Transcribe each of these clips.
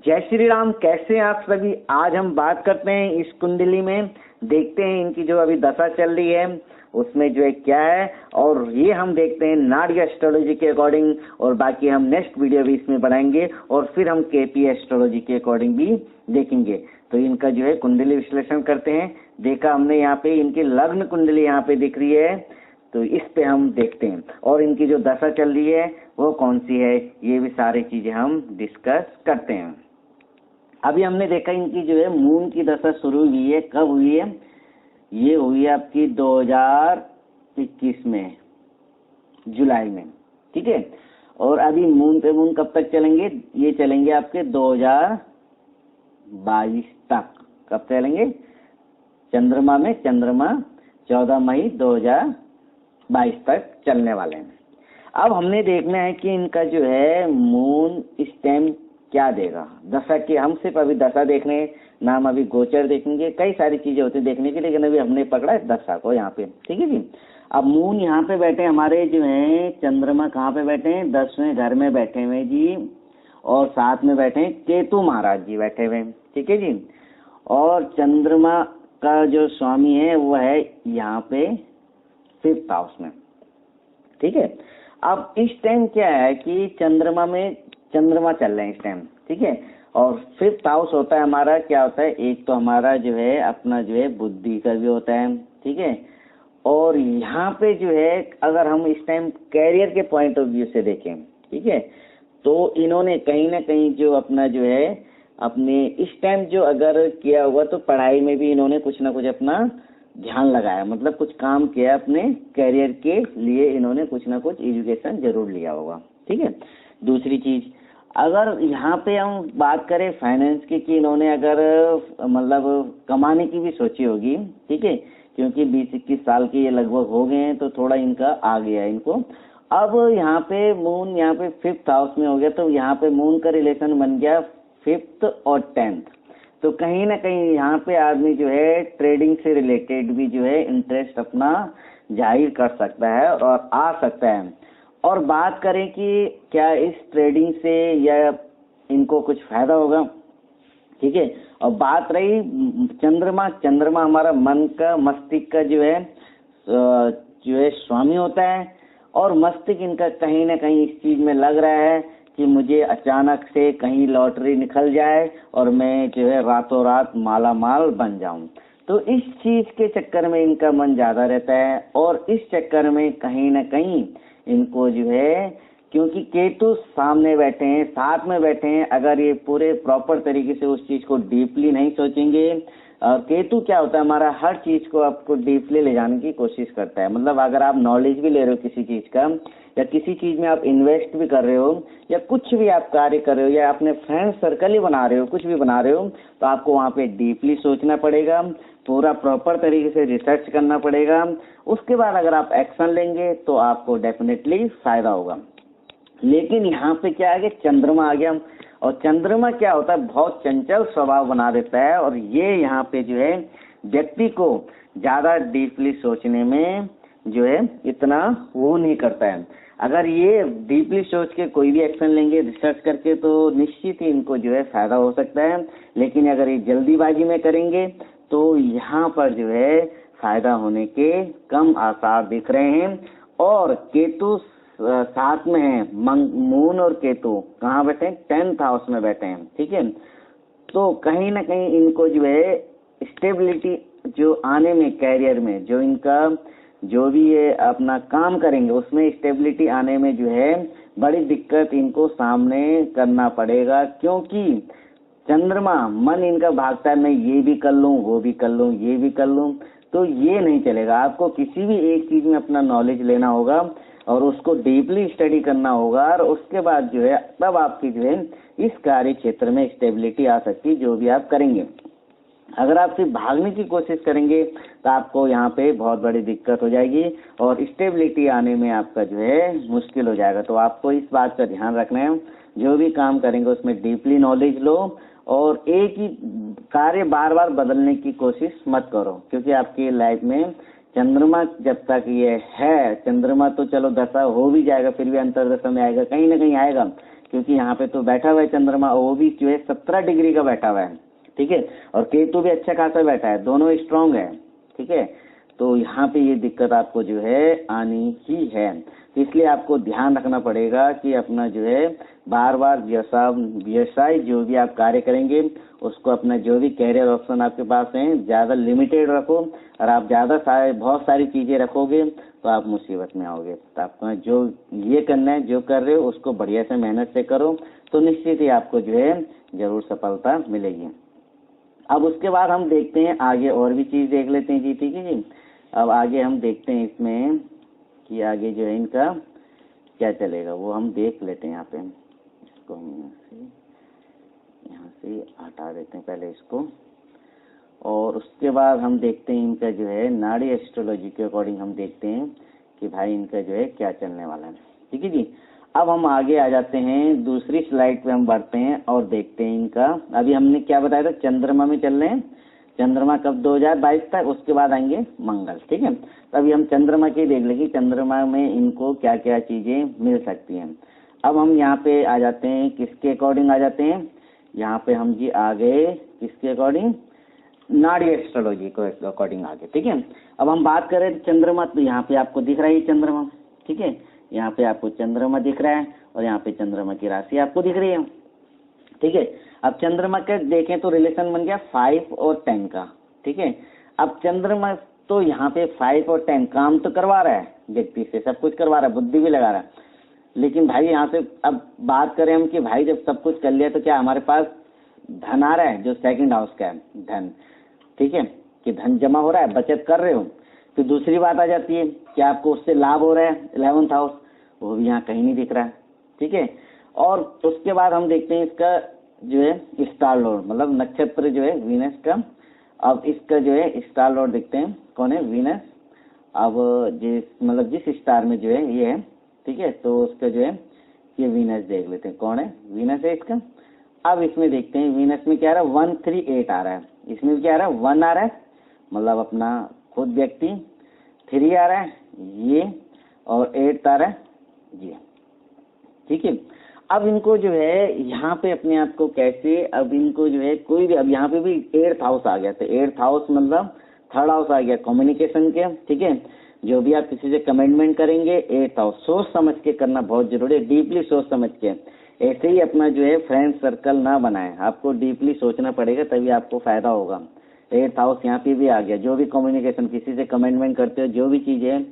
जय श्री राम। कैसे हैं आप सभी। आज हम बात करते हैं इस कुंडली में, देखते हैं इनकी जो अभी दशा चल रही है उसमें जो है क्या है, और ये हम देखते हैं नाड़ी एस्ट्रोलॉजी के अकॉर्डिंग, और बाकी हम नेक्स्ट वीडियो भी इसमें बनाएंगे, और फिर हम केपी एस्ट्रोलॉजी के अकॉर्डिंग भी देखेंगे। तो इनका जो है कुंडली विश्लेषण करते हैं। देखा हमने यहाँ पे इनकी लग्न कुंडली यहाँ पे दिख रही है, तो इस पे हम देखते हैं, और इनकी जो दशा चल रही है वो कौन सी है, ये भी सारी चीजें हम डिस्कस करते हैं। अभी हमने देखा इनकी जो है मून की दशा शुरू हुई है। कब हुई है? ये हुई है आपकी 2021 में, जुलाई में, ठीक है। और अभी मून पे मून कब तक चलेंगे? ये चलेंगे आपके 2022 तक। कब चलेंगे? चंद्रमा में चंद्रमा 14 मई 2022 तक चलने वाले हैं। अब हमने देखना है कि इनका जो है मून इस टाइम क्या देगा दशा की। हम सिर्फ अभी दशा देखने, नाम अभी गोचर देखेंगे, कई सारी चीजें होती है देखने की, लेकिन अभी हमने पकड़ा है दशा को यहाँ पे, ठीक है जी। अब मून यहाँ पे बैठे हमारे जो है, चंद्रमा कहाँ पे बैठे हैं? 10वें घर में बैठे हुए जी, और साथ में बैठे हैं केतु महाराज जी बैठे हुए, ठीक है जी। और चंद्रमा का जो स्वामी है वो है यहाँ पे 5th हाउस में, ठीक है। अब इस टाइम क्या है कि चंद्रमा में चंद्रमा चल रहे हैं इस टाइम, ठीक है। और 5th हाउस होता है हमारा, क्या होता है, एक तो हमारा जो है अपना जो है बुद्धि का भी होता है, ठीक है। और यहाँ पे जो है अगर हम इस टाइम कैरियर के पॉइंट ऑफ व्यू से देखें, ठीक है, तो इन्होंने कहीं ना कहीं जो अपना जो है अपने इस टाइम जो अगर किया हुआ, तो पढ़ाई में भी इन्होंने कुछ ना कुछ अपना ध्यान लगाया, मतलब कुछ काम किया अपने कैरियर के लिए, इन्होंने कुछ ना कुछ एजुकेशन जरूर लिया होगा, ठीक है। दूसरी चीज, अगर यहाँ पे हम बात करें फाइनेंस की, कि इन्होंने अगर मतलब कमाने की भी सोची होगी, ठीक है, क्योंकि 20-21 साल के ये लगभग हो गए हैं, तो थोड़ा इनका आ गया है इनको। अब यहाँ पे मून यहाँ पे 5th हाउस में हो गया, तो यहाँ पे मून का रिलेशन बन गया 5th और 10th। तो कहीं ना कहीं यहाँ पे आदमी जो है ट्रेडिंग से रिलेटेड भी जो है इंटरेस्ट अपना जाहिर कर सकता है और आ सकता है। और बात करें कि क्या इस ट्रेडिंग से या इनको कुछ फायदा होगा, ठीक है। और बात रही चंद्रमा, चंद्रमा हमारा मन का, मस्तिष्क का जो है स्वामी होता है, और मस्तिष्क इनका कहीं ना कहीं इस चीज में लग रहा है कि मुझे अचानक से कहीं लॉटरी निकल जाए और मैं जो है रातों रात माला माल बन जाऊं। तो इस चीज के चक्कर में इनका मन ज्यादा रहता है, और इस चक्कर में कहीं ना कहीं इनको जो है, क्योंकि केतु सामने बैठे हैं, साथ में बैठे हैं, अगर ये पूरे प्रॉपर तरीके से उस चीज को डीपली नहीं सोचेंगे, केतु क्या होता है हमारा, हर चीज को आपको डीपली ले जाने की कोशिश करता है। मतलब अगर आप नॉलेज भी ले रहे हो किसी चीज का, या किसी चीज में आप इन्वेस्ट भी कर रहे हो, या कुछ भी आप कार्य कर रहे हो, या अपने फ्रेंड सर्कल ही बना रहे हो, कुछ भी बना रहे हो, तो आपको वहाँ पे डीपली सोचना पड़ेगा, पूरा प्रॉपर तरीके से रिसर्च करना पड़ेगा। उसके बाद अगर आप एक्शन लेंगे तो आपको डेफिनेटली फायदा होगा। लेकिन यहाँ पे क्या है कि चंद्रमा आ गया, और चंद्रमा क्या होता है, बहुत चंचल स्वभाव बना देता है, और ये यहाँ पे जो है व्यक्ति को ज्यादा डीपली सोचने में जो है इतना वो नहीं करता है। अगर ये डीपली सोच के कोई भी एक्शन लेंगे रिसर्च करके, तो निश्चित ही इनको जो है फायदा हो सकता है। लेकिन अगर ये जल्दीबाजी में करेंगे तो यहाँ पर जो है फायदा होने के कम आसार दिख रहे हैं। और केतु साथ में है, मून और केतु कहाँ बैठे हैं? 10th हाउस में बैठे हैं, ठीक है। तो कहीं ना कहीं इनको जो है स्टेबिलिटी जो आने में, कैरियर में जो इनका जो भी ये अपना काम करेंगे उसमें स्टेबिलिटी आने में जो है बड़ी दिक्कत इनको सामने करना पड़ेगा, क्योंकि चंद्रमा मन इनका भागता है, मैं ये भी कर लूं, वो भी कर लूं, ये भी कर लूं, तो ये नहीं चलेगा। आपको किसी भी एक चीज में अपना नॉलेज लेना होगा और उसको डीपली स्टडी करना होगा, और उसके बाद जो है तब आपकी जो है इस कार्य क्षेत्र में स्टेबिलिटी आ सकती है जो भी आप करेंगे। अगर आप सिर्फ भागने की कोशिश करेंगे तो आपको यहाँ पे बहुत बड़ी दिक्कत हो जाएगी, और स्टेबिलिटी आने में आपका जो है मुश्किल हो जाएगा। तो आपको इस बात का ध्यान रखना है, जो भी काम करेंगे उसमें डीपली नॉलेज लो, और एक ही कार्य बार बार बदलने की कोशिश मत करो, क्योंकि आपकी लाइफ में चंद्रमा जब तक ये है, चंद्रमा तो चलो दशा हो भी जाएगा, फिर भी अंतर्दशा में आएगा, कहीं ना कहीं आएगा, क्योंकि यहाँ पे तो बैठा हुआ है चंद्रमा, वो भी जो है 17 डिग्री का बैठा हुआ है, ठीक है, और केतु भी अच्छा खासा बैठा है, दोनों स्ट्रांग है, ठीक है। तो यहाँ पे ये दिक्कत आपको जो है आनी ही है। तो इसलिए आपको ध्यान रखना पड़ेगा कि अपना जो है बार बार व्यवसाय जो भी आप कार्य करेंगे उसको अपना जो भी कैरियर ऑप्शन आपके पास है ज्यादा लिमिटेड रखो, और आप बहुत सारी चीजें रखोगे तो आप मुसीबत में आओगे। तो आपको जो ये करना है, जो कर रहे हो उसको बढ़िया से मेहनत से करो, तो निश्चित ही आपको जो है जरूर सफलता मिलेगी। अब उसके बाद हम देखते हैं आगे, और भी चीज देख लेते हैं जी, ठीक है जी। अब आगे हम देखते हैं इसमें कि आगे जो है इनका क्या चलेगा, वो हम देख लेते हैं। यहाँ पे इसको हम यहाँ से हटा देते हैं पहले इसको, और उसके बाद हम देखते हैं इनका जो है नाड़ी एस्ट्रोलॉजी के अकॉर्डिंग हम देखते हैं कि भाई इनका जो है क्या चलने वाला है, ठीक है जी। अब हम आगे आ जाते हैं, दूसरी स्लाइड पे हम बढ़ते हैं और देखते हैं इनका। अभी हमने क्या बताया था, चंद्रमा में चल रहे हैं, चंद्रमा कब 2022 तक, उसके बाद आएंगे मंगल, ठीक है। तो अभी हम चंद्रमा की देख लेंगे, चंद्रमा में इनको क्या क्या चीजें मिल सकती हैं। अब हम यहाँ पे आ जाते हैं, किसके अकॉर्डिंग आ जाते हैं, यहाँ पे हम जी आ गए किसके अकॉर्डिंग, नाड़ी एस्ट्रोलॉजी को अकॉर्डिंग आ गए, ठीक है। अब हम बात करें चंद्रमा, तो यहाँ पे आपको दिख रहा है चंद्रमा, ठीक है, यहाँ पे आपको चंद्रमा दिख रहा है और यहाँ पे चंद्रमा की राशि आपको दिख रही है, ठीक है। अब चंद्रमा का देखें तो रिलेशन बन गया 5 और 10 का, ठीक है। अब चंद्रमा तो यहाँ पे 5 और 10 काम तो करवा रहा है व्यक्ति से, सब कुछ करवा रहा है, बुद्धि भी लगा रहा है, लेकिन भाई यहाँ से अब बात करें हम कि भाई जब सब कुछ कर लिया तो क्या हमारे पास धन आ रहा है, जो सेकंड हाउस का है धन, ठीक है, कि धन जमा हो रहा है, बचत कर रहे हो। तो दूसरी बात आ जाती है कि आपको उससे लाभ हो रहा है, 11th हाउस, वो भी यहाँ कहीं नहीं दिख रहा है, ठीक है। और उसके बाद हम देखते हैं इसका जो है स्टार लॉर्ड, मतलब नक्षत्र जो है वीनस का। अब इसका जो है स्टार लॉर्ड देखते हैं कौन है, वीनस। अब मतलब जिस स्टार में जो है ये है, ठीक है, तो उसका जो है ये वीनस देख लेते हैं कौन है, वीनस है इसका। अब इसमें देखते हैं वीनस में क्या आ रहा है, 138 आ रहा है, इसमें क्या आ रहा है 1 आ रहा है, मतलब अपना खुद व्यक्ति, 3 आ रहा है ये, और 8 आ रहा है ये, ठीक है। अब इनको जो है यहाँ पे अपने आप को कैसे, अब इनको जो है कोई भी, अब यहाँ पे भी 8th हाउस आ गया, तो 8th हाउस मतलब 3rd हाउस आ गया कम्युनिकेशन के, ठीक है। जो भी आप किसी से कमेंटमेंट करेंगे 8th हाउस सोच समझ के करना बहुत जरूरी है, डीपली सोच समझ के। ऐसे ही अपना जो है फ्रेंड सर्कल ना बनाए, आपको डीपली सोचना पड़ेगा, तभी आपको फायदा होगा। 8th हाउस यहाँ पे भी आ गया, जो भी कम्युनिकेशन किसी से कमेंटमेंट करते हो, जो भी चीज है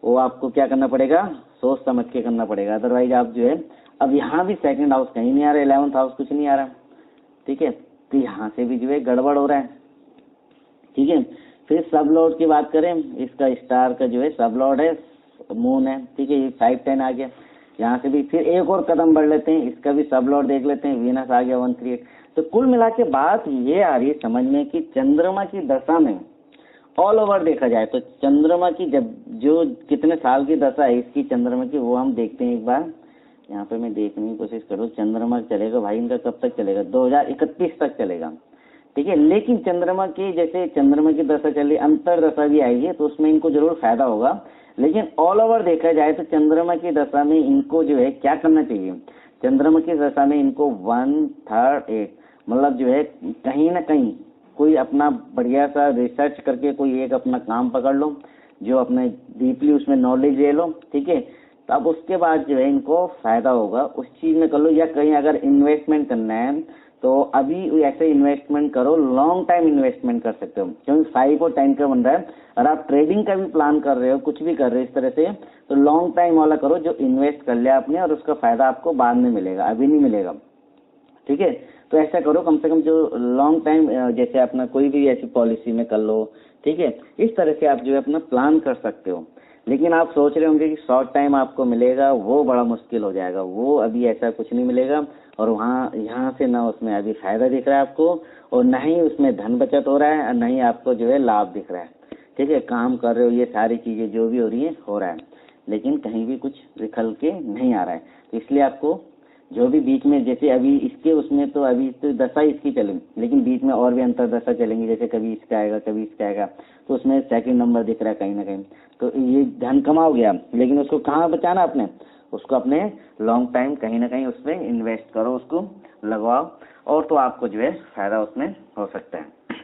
वो आपको क्या करना पड़ेगा, सोच समझ के करना पड़ेगा, अदरवाइज आप जो है, अब यहाँ भी सेकंड हाउस कहीं नहीं आ रहा है, 11th हाउस कुछ नहीं आ रहा, ठीक है, तो यहाँ से भी जो है गड़बड़ हो रहा है, ठीक है। फिर सब लॉर्ड की बात करें, इसका स्टार का जो है सब लॉर्ड है मून है, ठीक है, ये 5-10 आ गया। यहाँ से भी फिर एक और कदम बढ़ लेते हैं, इसका भी सब लॉर्ड देख लेते हैं, वीनस आ गया 138। तो कुल मिला के बात ये आ रही है समझ में कि चंद्रमा की दशा में ऑल ओवर देखा जाए तो चंद्रमा की जब जो कितने साल की दशा है इसकी चंद्रमा की, वो हम देखते हैं एक बार। यहाँ पे मैं देखने की कोशिश करूँ, चंद्रमा चलेगा भाई इनका कब तक चलेगा, 2031 तक चलेगा, ठीक है। लेकिन चंद्रमा की जैसे चंद्रमा की दशा चली, अंतर दशा भी आएगी तो उसमें इनको जरूर फायदा होगा, लेकिन ऑल ओवर देखा जाए तो चंद्रमा की दशा में इनको जो है क्या करना चाहिए, चंद्रमा की दशा में इनको 1, 3, 8 मतलब जो है कहीं ना कहीं कोई अपना बढ़िया सा रिसर्च करके कोई एक अपना काम पकड़ लो, जो अपने डीपली उसमें नॉलेज ले लो, ठीक है। तब उसके बाद जो है इनको फायदा होगा, उस चीज में कर लो, या कहीं अगर इन्वेस्टमेंट करना है तो अभी ऐसे इन्वेस्टमेंट करो, लॉन्ग टाइम इन्वेस्टमेंट कर सकते हो, क्योंकि 5 और 10 का बन रहा है, और आप ट्रेडिंग का भी प्लान कर रहे हो, कुछ भी कर रहे हो इस तरह से, तो लॉन्ग टाइम वाला करो, जो इन्वेस्ट कर लिया आपने और उसका फायदा आपको बाद में मिलेगा, अभी नहीं मिलेगा, ठीक है। तो ऐसा करो कम से कम जो लॉन्ग टाइम, जैसे अपना कोई भी ऐसी पॉलिसी में कर लो, ठीक है, इस तरह से आप जो है अपना प्लान कर सकते हो। लेकिन आप सोच रहे होंगे कि शॉर्ट टाइम आपको मिलेगा, वो बड़ा मुश्किल हो जाएगा, वो अभी ऐसा कुछ नहीं मिलेगा, और वहाँ यहाँ से ना उसमें अभी फायदा दिख रहा है आपको, और न ही उसमें धन बचत हो रहा है, और न ही आपको जो है लाभ दिख रहा है, ठीक है। काम कर रहे हो, ये सारी चीजें जो भी हो रही है हो रहा है, लेकिन कहीं भी कुछ निकल के नहीं आ रहा है, तो इसलिए आपको जो भी बीच में, जैसे अभी इसके उसमें तो अभी तो दशा इसकी चलेगी, लेकिन बीच में और भी अंतर दशा चलेंगी, जैसे कभी इसका आएगा कभी इसका आएगा, तो उसमें सेकंड नंबर दिख रहा है कहीं ना कहीं, तो ये धन कमाओगे आप, लेकिन उसको कहाँ बचाना आपने, उसको अपने लॉन्ग टाइम कहीं ना कहीं उसमें इन्वेस्ट करो, उसको लगाओ, और तो आपको जो है फायदा उसमें हो सकता है।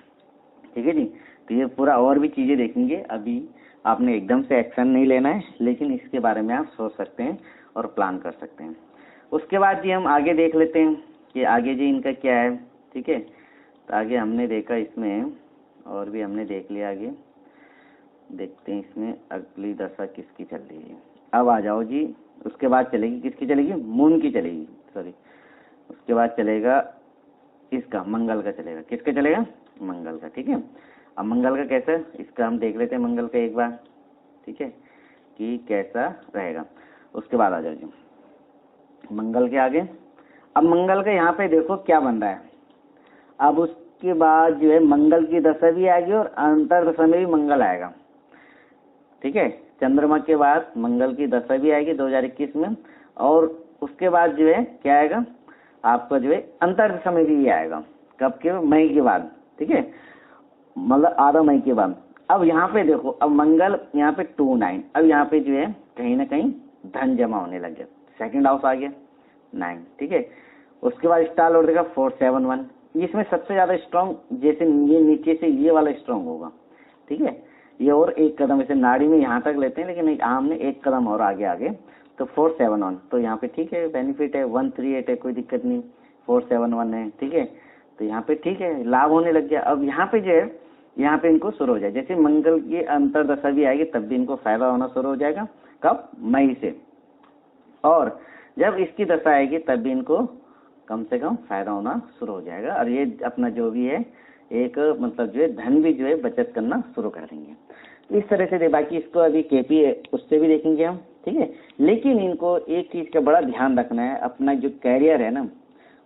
ठीक है जी। तो ये पूरा और भी चीजें देखेंगे, अभी आपने एकदम से एक्शन नहीं लेना है, लेकिन इसके बारे में आप सोच सकते हैं और प्लान कर सकते हैं। उसके बाद जी हम आगे देख लेते हैं कि आगे जी इनका क्या है। ठीक है, तो आगे हमने देखा इसमें, और भी हमने देख लिया, आगे देखते हैं इसमें अगली दशा किसकी चल रही है। अब आ जाओ जी, उसके बाद चलेगी किसकी चलेगी, मून की चलेगी, सॉरी, उसके बाद चलेगा इसका मंगल का चलेगा, किसका चलेगा, मंगल का। ठीक है, अब मंगल का कैसा, इसका हम देख लेते हैं मंगल का एक बार। ठीक है, कि कैसा रहेगा। उसके बाद आ जाओ जी मंगल के आगे। अब मंगल का यहाँ पे देखो क्या बन रहा है। अब उसके बाद जो है मंगल की दशा भी आएगी और अंतर दशा में भी मंगल आएगा। ठीक है, चंद्रमा के बाद मंगल की दशा भी आएगी 2021 में, और उसके बाद जो है क्या आएगा आपका जो है अंतर दशा में भी आएगा, कब के, मई के बाद। ठीक है, मतलब आधा मई के बाद। अब यहाँ पे देखो, अब मंगल यहाँ पे 2-9, अब यहाँ पे जो है कहीं ना कहीं धन जमा होने लग गया, सेकंड हाउस आ गया 9। ठीक है, उसके बाद स्टार लॉर्ड देगा 4-7-1, इसमें सबसे ज्यादा स्ट्रांग, जैसे ये नीचे से ये वाला स्ट्रांग होगा। ठीक है, ये और एक कदम, ऐसे नाड़ी में यहाँ तक लेते हैं, लेकिन हमने एक कदम और आगे आगे, तो 4-7-1, तो यहाँ पे ठीक है, बेनिफिट है, 1-3-8 है, कोई दिक्कत नहीं, 4-7-1 है। ठीक है, तो यहाँ पे ठीक है, लाभ होने लग गया। अब यहाँ पे जो है, यहाँ पे इनको शुरू हो जाए, जैसे मंगल की अंतर दशा भी आएगी तब भी इनको फायदा होना शुरू हो जाएगा, कब, मई से, और जब इसकी दशा आएगी तब भी इनको कम से कम फायदा होना शुरू हो जाएगा, और ये अपना जो भी है एक मतलब जो है धन भी जो है बचत करना शुरू कर देंगे। इस तरह से दे, बाकी इसको अभी केपी उससे भी देखेंगे हम। ठीक है, लेकिन इनको एक चीज का बड़ा ध्यान रखना है, अपना जो कैरियर है ना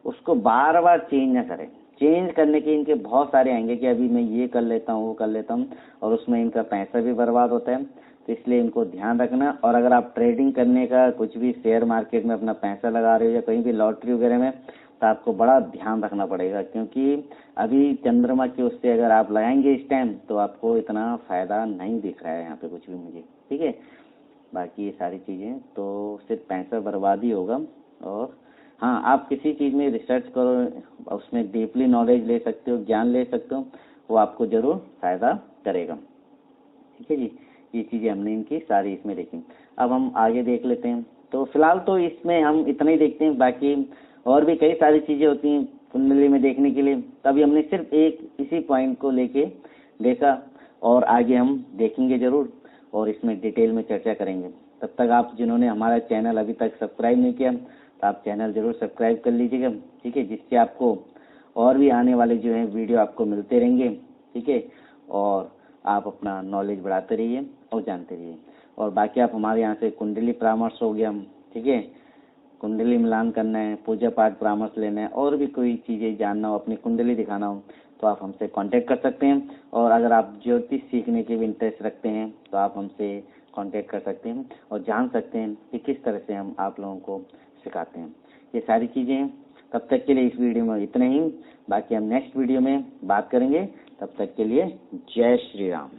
उसको बार बार चेंज ना करें। चेंज करने के इनके बहुत सारे आएंगे कि अभी मैं ये कर लेता हूँ वो कर लेता हूँ, और उसमें इनका पैसा भी बर्बाद होता है, तो इसलिए इनको ध्यान रखना। और अगर आप ट्रेडिंग करने का कुछ भी शेयर मार्केट में अपना पैसा लगा रहे हो या कहीं भी लॉटरी वगैरह में, तो आपको बड़ा ध्यान रखना पड़ेगा, क्योंकि अभी चंद्रमा की उससे अगर आप लगाएंगे इस टाइम तो आपको इतना फायदा नहीं दिख रहा है यहाँ पे कुछ भी मुझे। ठीक है, बाकी ये सारी चीजें तो सिर्फ पैसा बर्बाद ही होगा। और हाँ, आप किसी चीज में रिसर्च करो, उसमें डीपली नॉलेज ले सकते हो, ज्ञान ले सकते हो, वो आपको जरूर फायदा करेगा। ठीक है जी, ये चीजें हमने इनकी सारी इसमें देखी। अब हम आगे देख लेते हैं। तो फिलहाल तो इसमें हम इतना ही देखते हैं, बाकी और भी कई सारी चीजें होती हैं कुंडली में देखने के लिए, तभी हमने सिर्फ एक इसी पॉइंट को लेके देखा, और आगे हम देखेंगे जरूर और इसमें डिटेल में चर्चा करेंगे। तब तक आप जिन्होंने हमारा चैनल अभी तक सब्सक्राइब नहीं किया तो आप चैनल जरूर सब्सक्राइब कर लीजिएगा। ठीक है, जिससे आपको और भी आने वाले जो है वीडियो आपको मिलते रहेंगे। ठीक है, और आप अपना नॉलेज बढ़ाते रहिए और जानते रहिए। और बाकी आप हमारे यहाँ से कुंडली परामर्श हो गया, ठीक है, कुंडली मिलान करना है, पूजा पाठ परामर्श लेना है, और भी कोई चीजें जानना हो, अपनी कुंडली दिखाना हो, तो आप हमसे कांटेक्ट कर सकते हैं। और अगर आप ज्योतिष सीखने के भी इंटरेस्ट रखते हैं तो आप हमसे कांटेक्ट कर सकते हैं और जान सकते हैं कि किस तरह से हम आप लोगों को सिखाते हैं। ये सारी चीजें हैं। तब तक के लिए इस वीडियो में इतना ही, बाकी हम नेक्स्ट वीडियो में बात करेंगे। तब तक के लिए जय श्री राम।